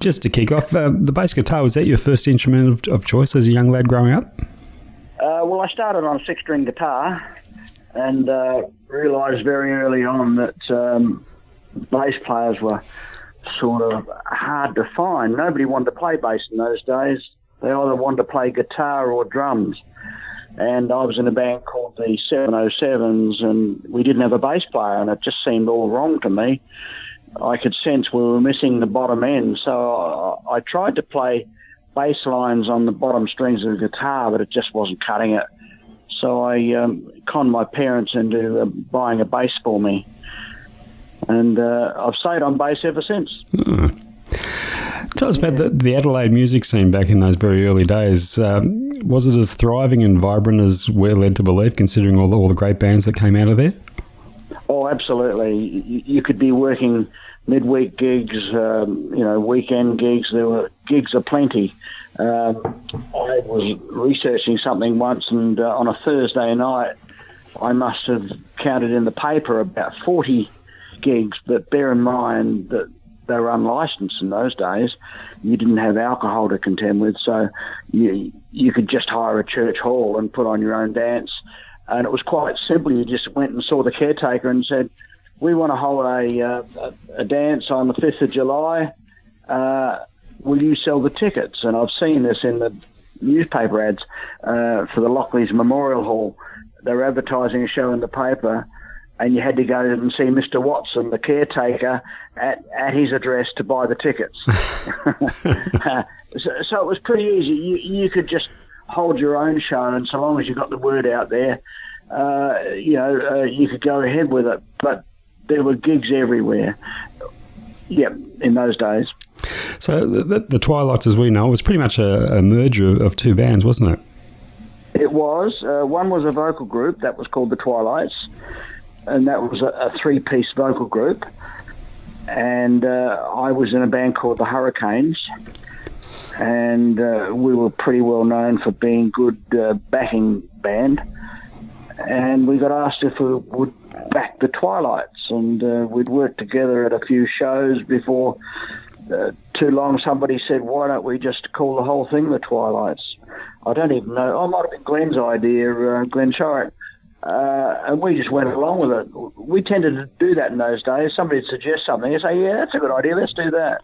Just to kick off, the bass guitar, was that your first instrument of choice as a young lad growing up? Well, I started on a six-string guitar and realised very early on that bass players were sort of hard to find. Nobody wanted to play bass in those days. They either wanted to play guitar or drums. And I was in a band called the 707s, and we didn't have a bass player, and it just seemed all wrong to me. I could sense we were missing the bottom end, so I tried to play bass lines on the bottom strings of the guitar, but it just wasn't cutting it. So I conned my parents into buying a bass for me, and I've stayed on bass ever since. Tell us about the Adelaide music scene back in those very early days. Was it as thriving and vibrant as we're led to believe, considering all the great bands that came out of there? Oh, absolutely. You could be working midweek gigs, weekend gigs. There were gigs aplenty. I was researching something once, and on a Thursday night, I must have counted in the paper about 40 gigs, but bear in mind that they were unlicensed in those days. You didn't have alcohol to contend with, so you could just hire a church hall and put on your own dance. And it was quite simple. You just went and saw the caretaker and said, we want to hold a dance on the 5th of July. Will you sell the tickets? And I've seen this in the newspaper ads for the Lockleys Memorial Hall. They were advertising a show in the paper, and you had to go and see Mr. Watson, the caretaker, at his address to buy the tickets. So it was pretty easy. You could just hold your own show, and so long as you got the word out there, you could go ahead with it. But there were gigs everywhere. In those days. So the Twilights, as we know, was pretty much a merger of two bands, wasn't it? It was. One was a vocal group that was called the Twilights, and that was a three-piece vocal group. And I was in a band called the Hurricanes, and we were pretty well known for being good backing band. And we got asked if we would back the Twilights, and we'd worked together at a few shows before too long. Somebody said, why don't we just call the whole thing the Twilights? I don't even know. It might have been Glenn's idea, Glenn Shorrock. And we just went along with it. We tended to do that in those days. Somebody would suggest something and say, yeah, that's a good idea, let's do that.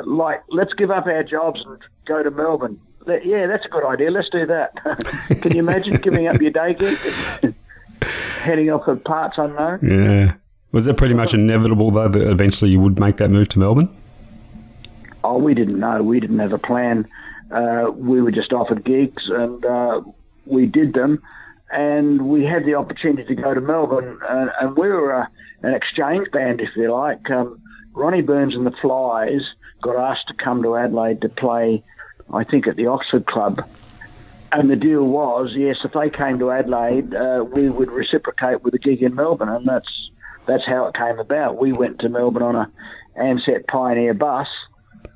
Like, let's give up our jobs and go to Melbourne. Yeah, that's a good idea, let's do that. Can you imagine giving up your day gig and heading off at parts unknown? Yeah. Was it pretty much inevitable, though, that eventually you would make that move to Melbourne? Oh, we didn't know. We didn't have a plan. We were just offered gigs, and we did them. And we had the opportunity to go to Melbourne, and we were an exchange band, if you like. Ronnie Burns and the Flies got asked to come to Adelaide to play, I think, at the Oxford Club. And the deal was, yes, if they came to Adelaide, we would reciprocate with a gig in Melbourne, and that's how it came about. We went to Melbourne on a Ansett Pioneer bus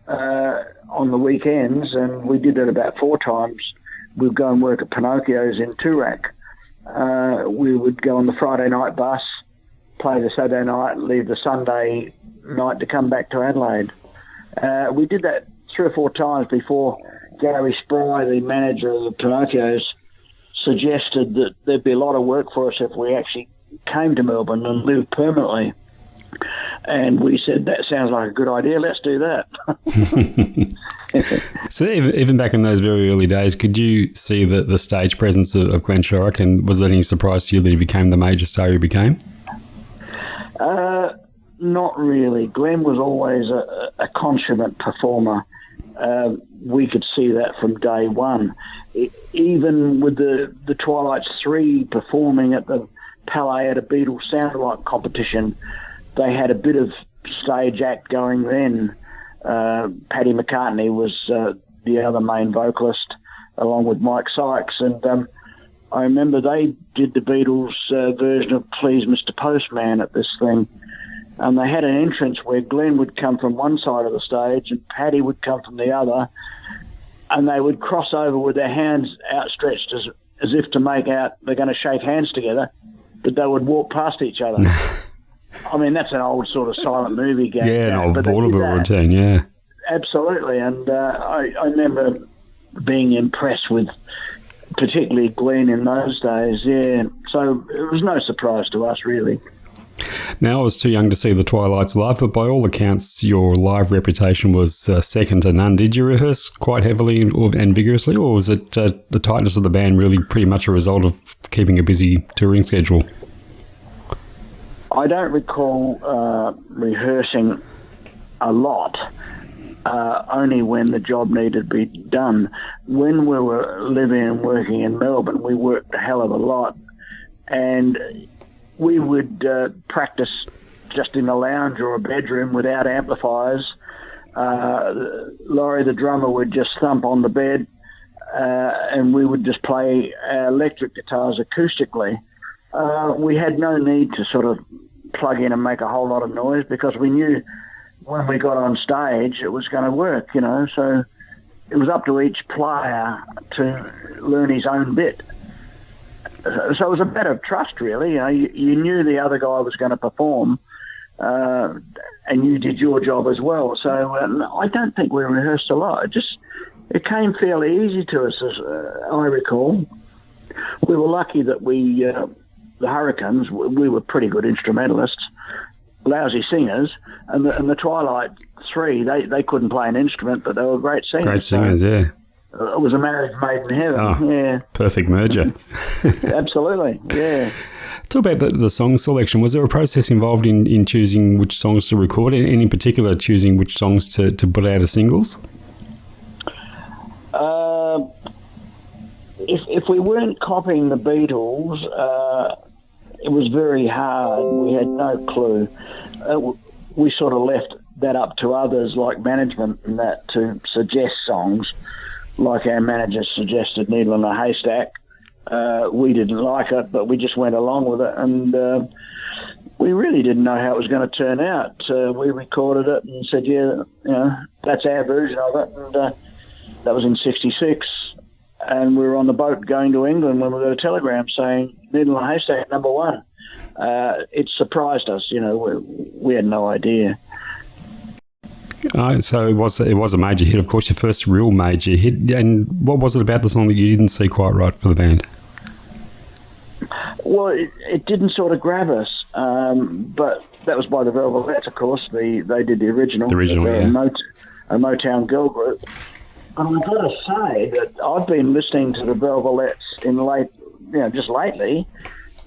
on the weekends, and we did that about 4 times. We'd go and work at Pinocchio's in Toorak. We would go on the Friday night bus, play the Saturday night, leave the Sunday night to come back to Adelaide. We did that 3 or 4 times before Gary Spry, the manager of the Pinocchio's, suggested that there'd be a lot of work for us if we actually came to Melbourne and lived permanently. And we said, that sounds like a good idea, let's do that. So even back in those very early days, could you see the stage presence of Glenn Shorrock, and was there any surprise to you that he became the major star he became? Not really. Glenn was always a consummate performer. We could see that from day one. Even with the Twilights 3 performing at the Palais at a Beatles sound-alike competition, they had a bit of stage act going then. Paddy McCartney was the other main vocalist, along with Mike Sykes. And I remember they did the Beatles version of Please Mr. Postman at this thing. And they had an entrance where Glenn would come from one side of the stage and Paddy would come from the other. And they would cross over with their hands outstretched as if to make out they're going to shake hands together, but they would walk past each other. I mean, that's an old sort of silent movie game. Yeah, an old vaudeville routine, yeah. absolutely. And I remember being impressed with particularly Glenn in those days, yeah. So it was no surprise to us, really. Now, I was too young to see the Twilights live, but by all accounts, your live reputation was second to none. Did you rehearse quite heavily and vigorously, or was it the tightness of the band really pretty much a result of keeping a busy touring schedule? I don't recall rehearsing a lot, only when the job needed to be done. When we were living and working in Melbourne, we worked a hell of a lot, and we would practice just in a lounge or a bedroom without amplifiers. Laurie, the drummer, would just thump on the bed, and we would just play our electric guitars acoustically. We had no need to sort of plug in and make a whole lot of noise, because we knew when we got on stage it was going to work, you know. So it was up to each player to learn his own bit. So it was a matter of trust, really. You know, you knew the other guy was going to perform, and you did your job as well. So I don't think we rehearsed a lot. It came fairly easy to us, as I recall. We were lucky that the Hurricanes, we were pretty good instrumentalists, lousy singers, and the Twilight Three, they couldn't play an instrument, but they were great singers. Great singers, yeah. It was a marriage made in heaven. Oh, yeah. Perfect merger. Absolutely, yeah. Talk about the song selection. Was there a process involved in choosing which songs to record, and in particular choosing which songs to put out as singles? If we weren't copying the Beatles, it was very hard. We had no clue. We sort of left that up to others, like management and that, to suggest songs. Like our manager suggested Needle in a Haystack. We didn't like it, but we just went along with it, and we really didn't know how it was going to turn out. We recorded it and said, yeah, you know, that's our version of it, and that was in '66, and we were on the boat going to England when we got a telegram saying Needle in a Haystack, #1. It surprised us, you know, we had no idea. So it was a major hit, of course, your first real major hit. And what was it about the song that you didn't see quite right for the band? Well, it didn't sort of grab us, but that was by the Velvets, of course. They did the original. The original, yeah. A Motown girl group. And I've got to say that I've been listening to the Velvets just lately,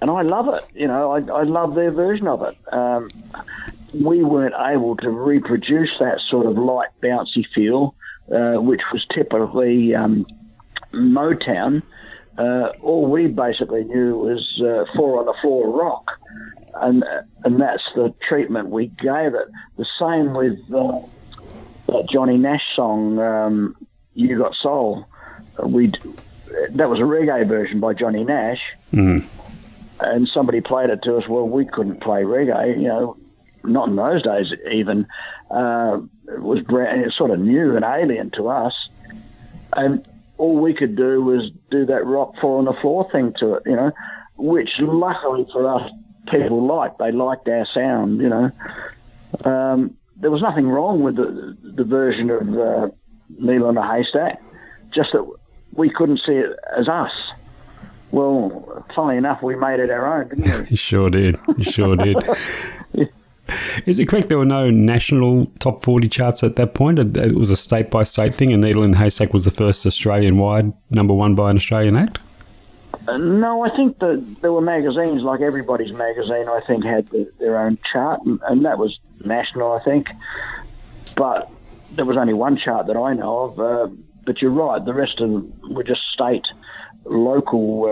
and I love it. You know, I love their version of it. We weren't able to reproduce that sort of light, bouncy feel, which was typically Motown. All we basically knew was 4-on-the-floor rock, and that's the treatment we gave it. The same with that Johnny Nash song, "You Got Soul." That was a reggae version by Johnny Nash, and somebody played it to us. Well, we couldn't play reggae, you know. Not in those days, even. It was sort of new and alien to us, and all we could do was do that rock 4-on-the-floor thing to it, you know, which luckily for us, people liked. They liked our sound, you know. There was nothing wrong with the version of Needle in a Haystack, just that we couldn't see it as us. Well, funnily enough, we made it our own, didn't we? You sure did. You sure did. Is it correct there were no national top 40 charts at that point? It was a state-by-state thing, and Needle in a Haystack was the first Australian-wide #1 by an Australian act? No, I think that there were magazines, like Everybody's Magazine, I think, had their own chart, and that was national, I think. But there was only one chart that I know of. But you're right, the rest of them were just state, local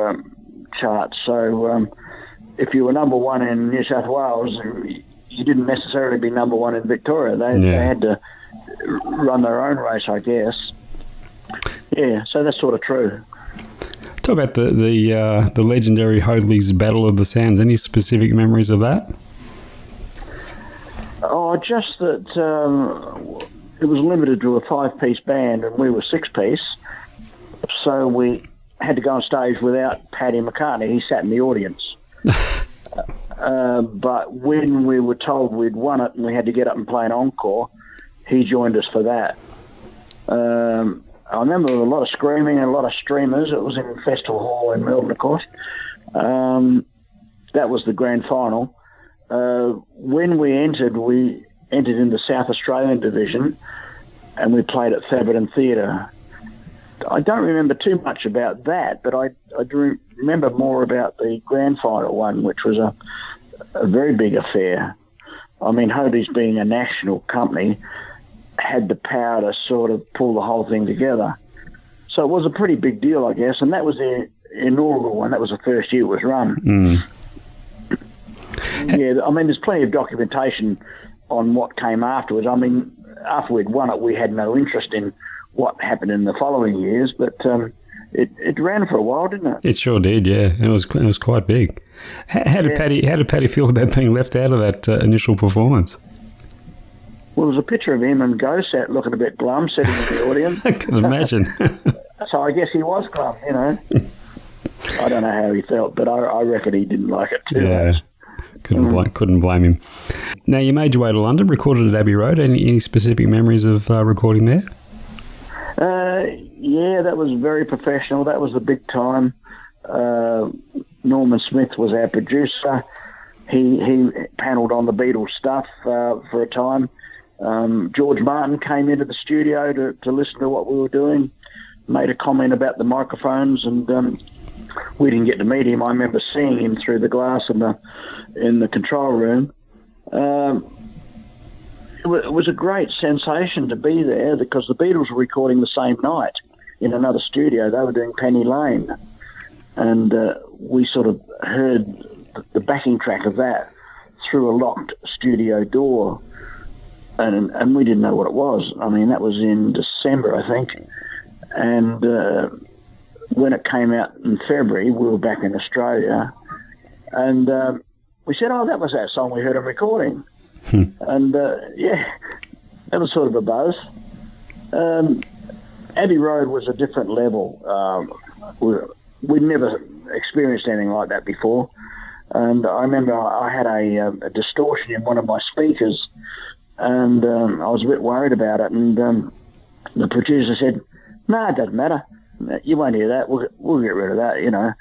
charts. So if you were #1 in New South Wales, you didn't necessarily be #1 in Victoria. They had to run their own race, I guess. Yeah, so that's sort of true. Talk about the legendary Hoadley's Battle of the Sounds. Any specific memories of that? Oh, just that it was limited to a 5-piece band, and we were 6-piece. So we had to go on stage without Paddy McCartney. He sat in the audience. But when we were told we'd won it and we had to get up and play an encore, he joined us for that. I remember there was a lot of screaming and a lot of streamers. It was in Festival Hall in Melbourne, of course. That was the grand final. When we entered in the South Australian division, and we played at Theberton Theatre. I don't remember too much about that, but I do remember more about the grand final one, which was a very big affair. I mean, Hobie's being a national company had the power to sort of pull the whole thing together. So it was a pretty big deal, I guess, and that was the inaugural one. That was the first year it was run. Yeah, I mean, there's plenty of documentation on what came afterwards. I mean, after we'd won it, we had no interest in what happened in the following years, but it ran for a while, didn't it? It sure did, yeah. It was quite big. How did Paddy feel about being left out of that initial performance? Well, there was a picture of him and Go-Sat looking a bit glum, sitting in the audience. I can imagine. So I guess he was glum, you know. I don't know how he felt, but I reckon he didn't like it too much. Couldn't blame him. Now, you made your way to London, recorded at Abbey Road. Any specific memories of recording there? Yeah, that was very professional. That was the big time. Norman Smith was our producer. He panelled on the Beatles stuff for a time. George Martin came into the studio to listen to what we were doing, made a comment about the microphones, and we didn't get to meet him. I remember seeing him through the glass in the control room. It was a great sensation to be there because the Beatles were recording the same night in another studio. They were doing Penny Lane, and we sort of heard the backing track of that through a locked studio door, and we didn't know what it was. I mean, that was in December, I think, and when it came out in February, we were back in Australia, and we said, "Oh, that was that song we heard him recording." And yeah, that was sort of a buzz. Abbey Road was a different level. We'd never experienced anything like that before. And I remember I had a distortion in one of my speakers, and I was a bit worried about it. And the producer said, "No, it doesn't matter. You won't hear that. We'll get rid of that, you know."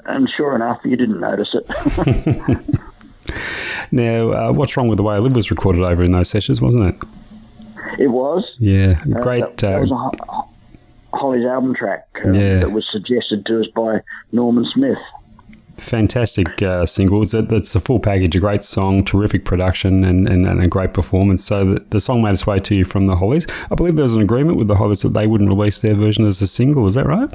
And sure enough, you didn't notice it. Now, What's Wrong with the Way I Live was recorded over in those sessions, wasn't it? It was. Yeah, great. That was Holly's album track that was suggested to us by Norman Smith. Fantastic singles. That's a full package, a great song, terrific production, and a great performance. So the song made its way to you from the Hollies. I believe there was an agreement with the Hollies that they wouldn't release their version as a single. Is that right?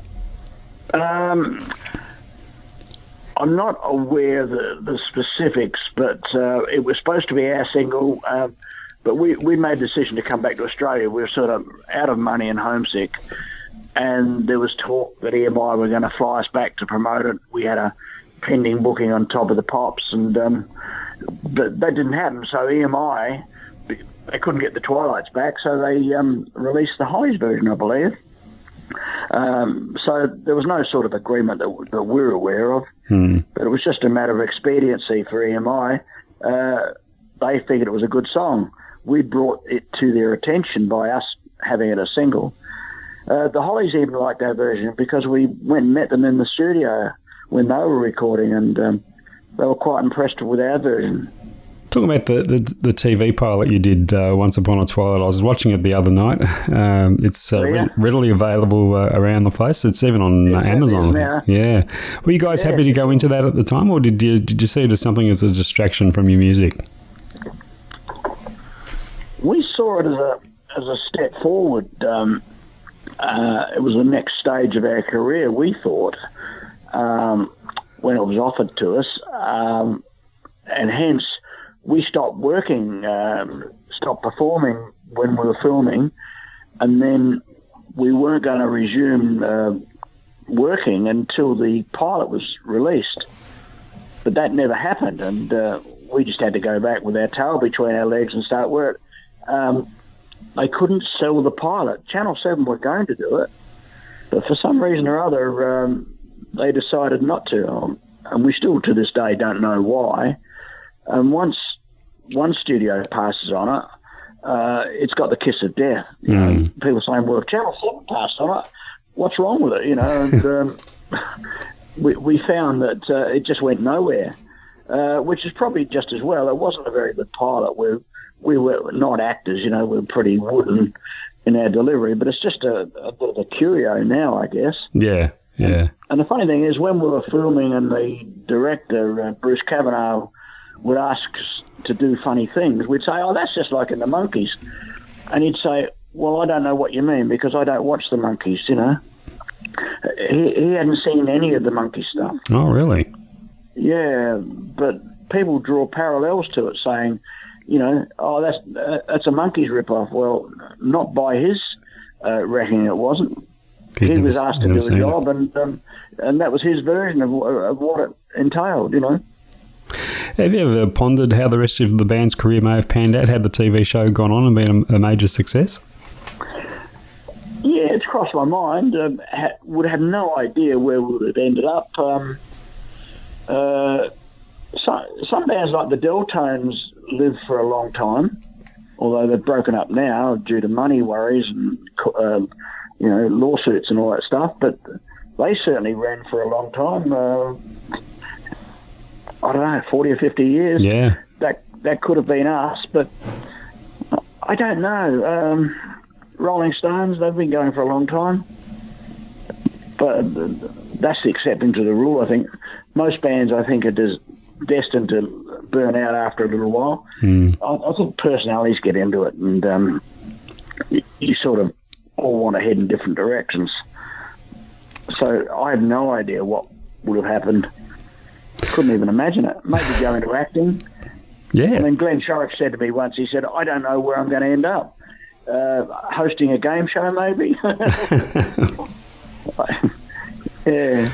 I'm not aware of the specifics, but it was supposed to be our single, but we made the decision to come back to Australia. We were sort of out of money and homesick, and there was talk that EMI were going to fly us back to promote it. We had a pending booking on Top of the Pops, and but that didn't happen. So EMI, they couldn't get the Twilights back, so they released the Hollies version, I believe. So there was no sort of agreement that we're aware of, but it was just a matter of expediency for EMI. They figured it was a good song. We brought it to their attention by us having it a single. The Hollies even liked our version because we went and met them in the studio when they were recording, and they were quite impressed with our version. Talking about the TV pilot you did, Once Upon a Twilight, I was watching it the other night. It's readily available around the place. It's even on Amazon. Yeah. Were you guys happy to go into that at the time, or did you see it as something as a distraction from your music? We saw it as a step forward. It was the next stage of our career, we thought, when it was offered to us, and hence we stopped working, stopped performing when we were filming, and then we weren't going to resume working until the pilot was released. But that never happened, and we just had to go back with our tail between our legs and start work. They couldn't sell the pilot. Channel 7 were going to do it, but for some reason or other, they decided not to, and we still to this day don't know why. And once one studio passes on it, it's got the kiss of death. You know, people saying, well, if Channel 7 passed on it, what's wrong with it? You know, and we found that it just went nowhere, which is probably just as well. It wasn't a very good pilot. We were not actors, you know, we were pretty wooden in our delivery, but it's just a bit of a curio now, I guess. Yeah, yeah. And the funny thing is, when we were filming and the director, Bruce Kavanagh, would ask us to do funny things, we'd say, oh, that's just like in the Monkeys. And he'd say, well, I don't know what you mean because I don't watch the Monkeys, you know. He hadn't seen any of the Monkey stuff. Oh, really? Yeah, but people draw parallels to it, saying, you know, oh, that's a Monkeys ripoff. Well, not by his reckoning, it wasn't. He was asked to do a job, and that was his version of what it entailed, you know. Have you ever pondered how the rest of the band's career may have panned out had the TV show gone on and been a major success? Yeah, it's crossed my mind. Would have no idea where we would have ended up. Some bands like the Deltones lived for a long time, although they've broken up now due to money worries and you know, lawsuits and all that stuff. But they certainly ran for a long time. I don't know, 40 or 50 years. Yeah, that could have been us, but I don't know. Rolling Stones, they've been going for a long time, but that's the exception to the rule. I think most bands, I think, are destined to burn out after a little while. I think personalities get into it, and you sort of all want to head in different directions. So I have no idea what would have happened. Couldn't even imagine it. Maybe go into acting. Yeah. I mean, Glenn Shorrock said to me once, he said, I don't know where I'm going to end up. Hosting a game show, maybe. Yeah.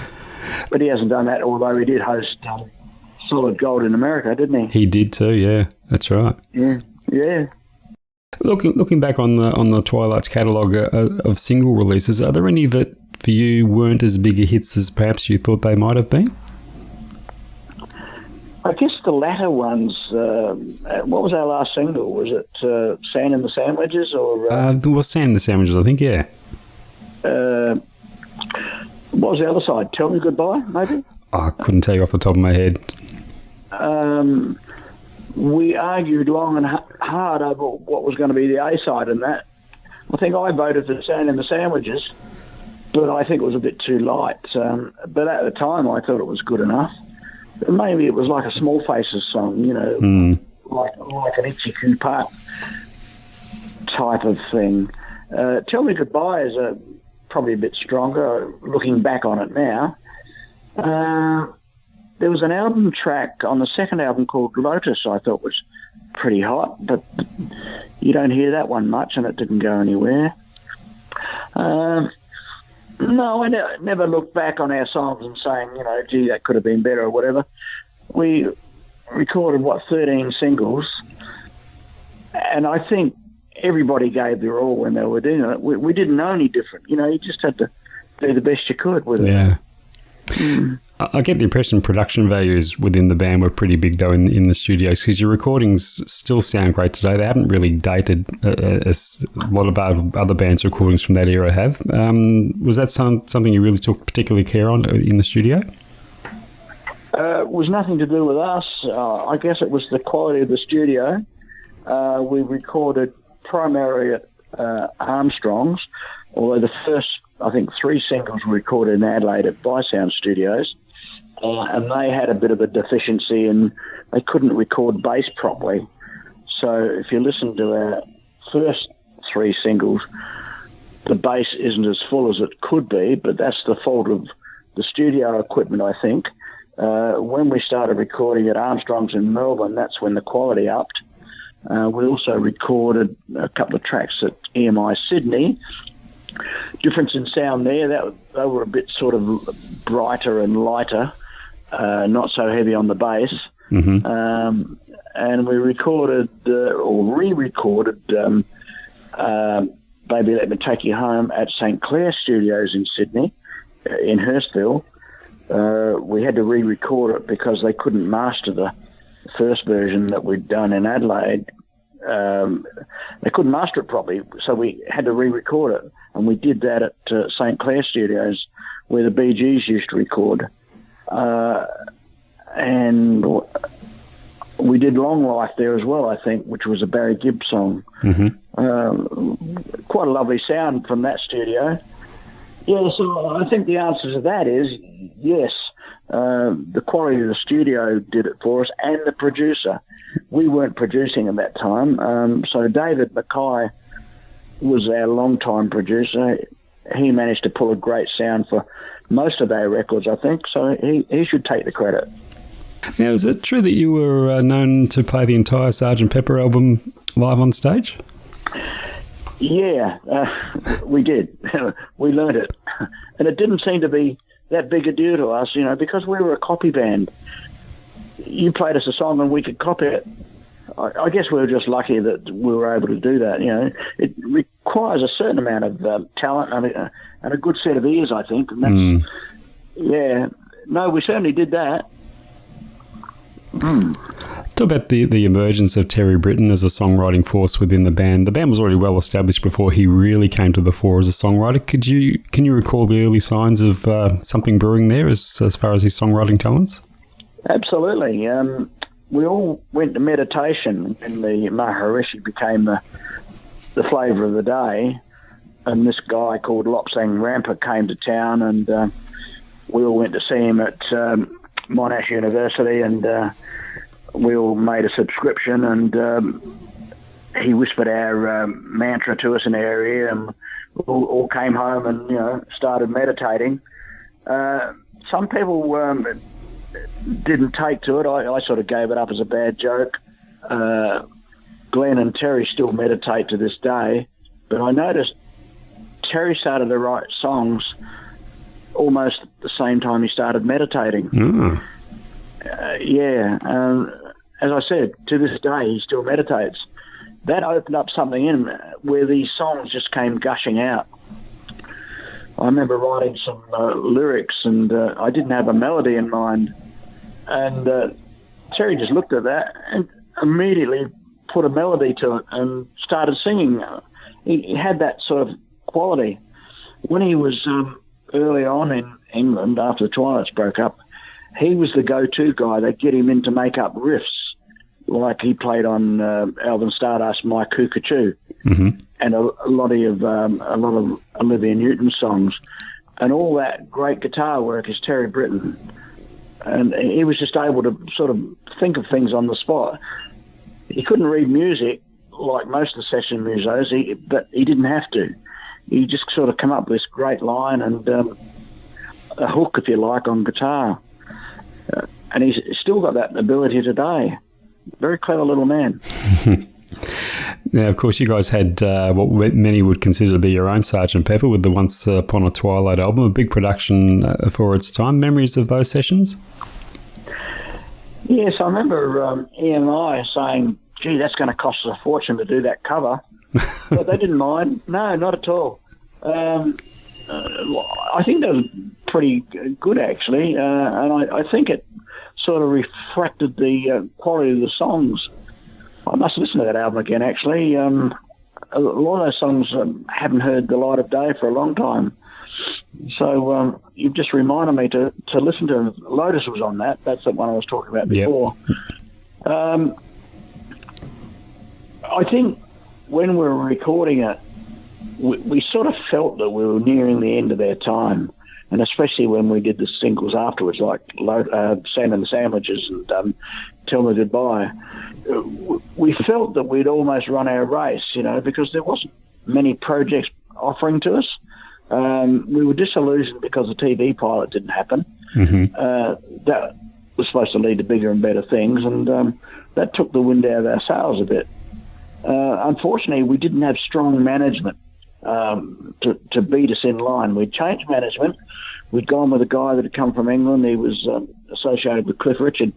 But he hasn't done that, although he did host Solid Gold in America, didn't he? He did too, yeah. That's right. Yeah, yeah. Looking back on the Twilights catalogue of single releases, are there any that for you weren't as big a hits as perhaps you thought they might have been? I guess the latter ones. What was our last single? Was it Sand in the Sandwiches or? Well, Sand in the Sandwiches, I think. Yeah. What was the other side? Tell Me Goodbye, maybe. I couldn't tell you off the top of my head. We argued long and hard over what was going to be the A side in that. I think I voted for Sand in the Sandwiches, but I think it was a bit too light. But at the time, I thought it was good enough. Maybe it was like a Small Faces song, you know, like an Itchy Coo Part type of thing. Tell Me Goodbye is probably a bit stronger, looking back on it now. There was an album track on the second album called Lotus I thought was pretty hot, but you don't hear that one much, and it didn't go anywhere. No, I never look back on our songs and saying, you know, gee, that could have been better or whatever. We recorded, 13 singles, and I think everybody gave their all when they were doing it. We didn't know any different. You know, you just had to do the best you could with it. Yeah. I get the impression production values within the band were pretty big, though, in the studios, because your recordings still sound great today. They haven't really dated as a lot of other bands' recordings from that era have. Was that something you really took particularly care on in the studio? It was nothing to do with us. I guess it was the quality of the studio. We recorded primarily at Armstrong's, although the first, I think, 3 singles were recorded in Adelaide at Bysound Studios. And they had a bit of a deficiency and they couldn't record bass properly. So if you listen to our first 3 singles, the bass isn't as full as it could be, but that's the fault of the studio equipment, I think. When we started recording at Armstrong's in Melbourne, that's when the quality upped. We also recorded a couple of tracks at EMI Sydney. Difference in sound there, they were a bit sort of brighter and lighter, not so heavy on the bass. Mm-hmm. And we recorded or re-recorded Baby Let Me Take You Home at St. Clair Studios in Sydney, in Hurstville. We had to re-record it because they couldn't master the first version that we'd done in Adelaide they couldn't master it properly, so we had to re-record it, and we did that at St. Clair Studios, where the Bee Gees used to record, and we did Long Life there as well, I think, which was a Barry Gibb song. Quite a lovely sound from that studio. Yeah, so I think the answer to that is yes. The quality of the studio did it for us, and the producer. We weren't producing at that time, so David Mackay was our long-time producer. He managed to pull a great sound for most of our records, I think, so he should take the credit. Now, is it true that you were known to play the entire Sgt. Pepper album live on stage? Yeah, we did. We learned it. And it didn't seem to be that big a deal to us, because we were a copy band. You played us a song and we could copy it. I guess we were just lucky that we were able to do that. It requires a certain amount of talent and a good set of ears, I think. And yeah, no, we certainly did that. Talk about the emergence of Terry Britton as a songwriting force within the band. The band was already well established before he really came to the fore as a songwriter. Can you recall the early signs of something brewing there as far as his songwriting talents? Absolutely. We all went to meditation, and the Maharishi became the flavour of the day. And this guy called Lopsang Rampa came to town, and we all went to see him at Monash University, and we all made a subscription, and he whispered our mantra to us in our ear, and we all came home and started meditating. Some people didn't take to it. I sort of gave it up as a bad joke. Glenn and Terry still meditate to this day, but I noticed Terry started to write songs almost at the same time he started meditating. As I said, to this day he still meditates. That opened up something in him where these songs just came gushing out. I remember writing some lyrics, and I didn't have a melody in mind, and Terry just looked at that and immediately put a melody to it and started singing. He had that sort of quality. When he was early on in England, after the Twilights broke up, he was the go-to guy. They'd get him in to make up riffs, like he played on Alvin Stardust, My Cuckoo, and a lot of Olivia Newton songs, and all that great guitar work is Terry Britton. And he was just able to sort of think of things on the spot. He couldn't read music like most of the session musos, but he didn't have to. He just sort of come up with this great line and a hook, if you like, on guitar. And he's still got that ability today. Very clever little man. Now, of course, you guys had what many would consider to be your own Sgt. Pepper with the Once Upon a Twilight album, a big production for its time. Memories of those sessions? Yes, I remember Ian and I saying, gee, that's going to cost us a fortune to do that cover. But they didn't mind. No, not at all. I think they were pretty good, actually, and I think it sort of reflected the quality of the songs. I must listen to that album again, actually. A lot of those songs haven't heard the light of day for a long time. So you've just reminded me to listen to them. Lotus was on that. That's the one I was talking about before. Yep. I think when we were recording it, we sort of felt that we were nearing the end of their time, and especially when we did the singles afterwards, like Sam and the Sandwiches and Tell Me Goodbye. We felt that we'd almost run our race, because there wasn't many projects offering to us. We were disillusioned because the TV pilot didn't happen. That was supposed to lead to bigger and better things, and that took the wind out of our sails a bit. Unfortunately, we didn't have strong management to beat us in line. We'd changed management. We'd gone with a guy that had come from England. He was associated with Cliff Richard.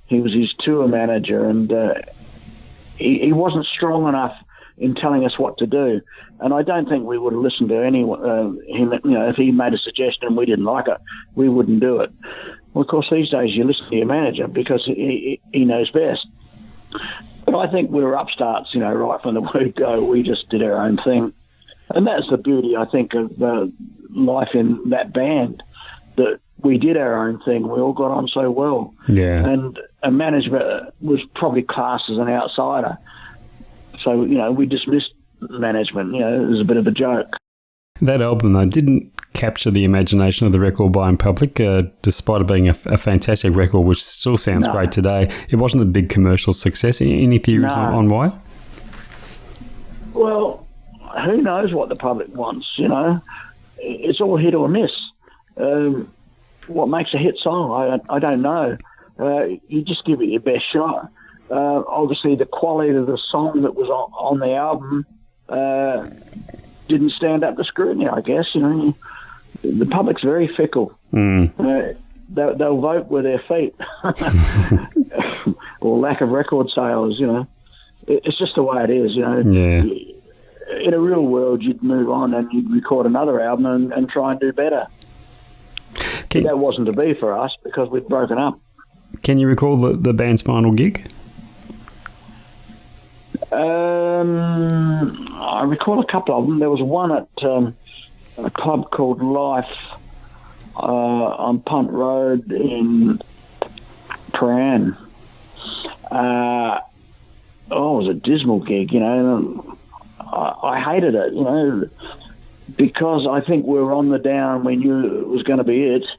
He was his tour manager, and he wasn't strong enough in telling us what to do. And I don't think we would have listened to anyone. Him, if he made a suggestion and we didn't like it, we wouldn't do it. Well, of course, these days you listen to your manager because he knows best. But I think we were upstarts, right from the word go. We just did our own thing. And that's the beauty, I think, of life in that band, that we did our own thing. We all got on so well. Yeah. And management was probably classed as an outsider. So, we dismissed management. It was a bit of a joke. That album, though, didn't capture the imagination of the record-buying public, despite it being a fantastic record, which still sounds great today. It wasn't a big commercial success. Any theories on why? Well, who knows what the public wants, It's all hit or miss. What makes a hit song, I don't know. You just give it your best shot. Obviously, the quality of the song that was on the album didn't stand up to scrutiny, I guess. The public's very fickle. They'll vote with their feet. Or lack of record sales, It's just the way it is, Yeah. In a real world, you'd move on and you'd record another album and try and do better. But that wasn't to be for us because we'd broken up. Can you recall the band's final gig? I recall a couple of them. There was one at a club called Life on Punt Road in Prahran. It was a dismal gig, I hated it, because I think we were on the down. We knew it was going to be it.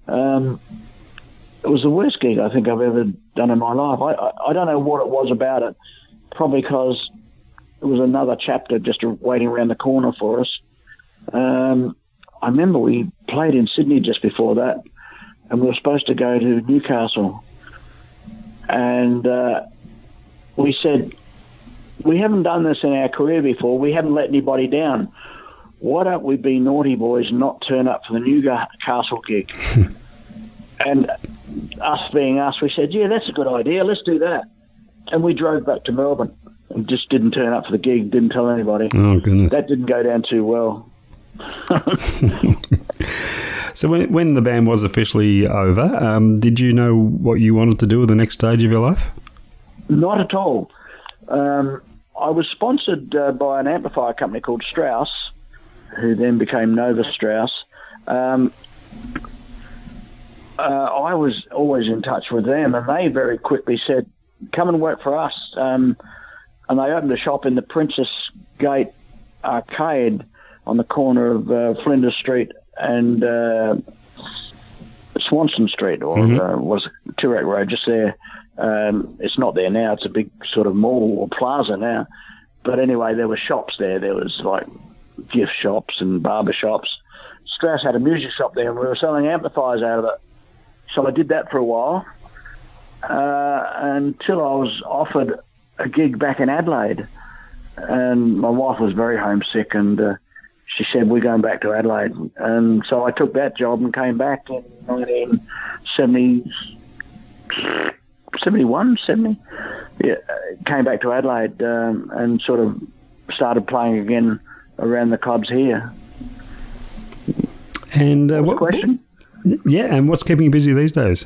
It was the worst gig I think I've ever done in my life. I don't know what it was about it. Probably because it was another chapter just waiting around the corner for us. I remember we played in Sydney just before that, and we were supposed to go to Newcastle. And we said, we haven't done this in our career before. We haven't let anybody down. Why don't we be naughty boys and not turn up for the Newcastle gig? And us being us, we said, yeah, that's a good idea. Let's do that. And we drove back to Melbourne and just didn't turn up for the gig, didn't tell anybody. Oh, goodness. That didn't go down too well. So when the band was officially over, did you know what you wanted to do with the next stage of your life? Not at all. I was sponsored by an amplifier company called Strauss, who then became Nova Strauss. I was always in touch with them, and they very quickly said, come and work for us. And they opened a shop in the Princess Gate Arcade on the corner of Flinders Street and Swanson Street, or was Toorak Road, just there. It's not there now. It's a big sort of mall or plaza now. But anyway, there were shops there. There was like gift shops and barber shops. Strauss had a music shop there, and we were selling amplifiers out of it. So I did that for a while until I was offered a gig back in Adelaide. And my wife was very homesick, and she said, we're going back to Adelaide. And so I took that job and came back in 1970. Yeah, came back to Adelaide and sort of started playing again around the clubs here. And what question? Yeah, and what's keeping you busy these days?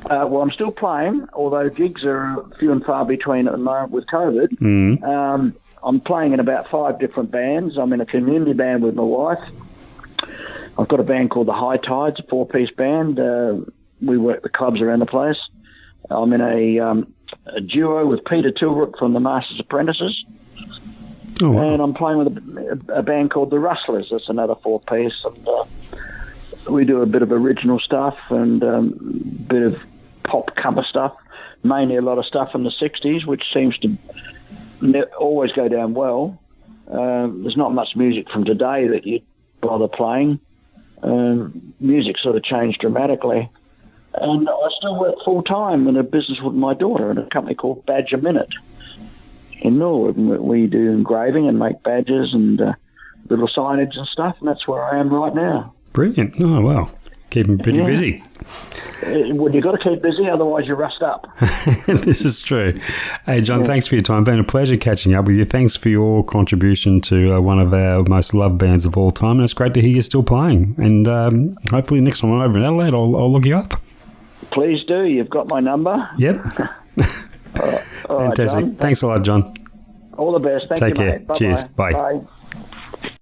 Well, I'm still playing, although gigs are few and far between at the moment with COVID. I'm playing in about 5 different bands. I'm in a community band with my wife. I've got a band called the High Tides, a 4-piece band. We work the clubs around the place. I'm in a duo with Peter Tilbrook from the Masters Apprentices. Oh, wow. And I'm playing with a band called the Rustlers. That's another 4-piece. And we do a bit of original stuff and a bit of pop cover stuff, mainly a lot of stuff from the 60s, which seems to always go down well. There's not much music from today that you'd bother playing. Music sort of changed dramatically. And I still work full-time in a business with my daughter in a company called Badger Minute in Norwood. We do engraving and make badges and little signage and stuff, and that's where I am right now. Brilliant. Oh, wow. Keeping pretty busy. Well, you've got to keep busy, otherwise you rust up. This is true. Hey, John, thanks for your time. It's been a pleasure catching up with you. Thanks for your contribution to one of our most loved bands of all time, and it's great to hear you're still playing. And hopefully next time I'm over in Adelaide, I'll look you up. Please do. You've got my number. Yep. All right, Fantastic. John. Thanks a lot, John. All the best. Thank Take you, care. mate. Bye-bye. Cheers. Bye. Bye.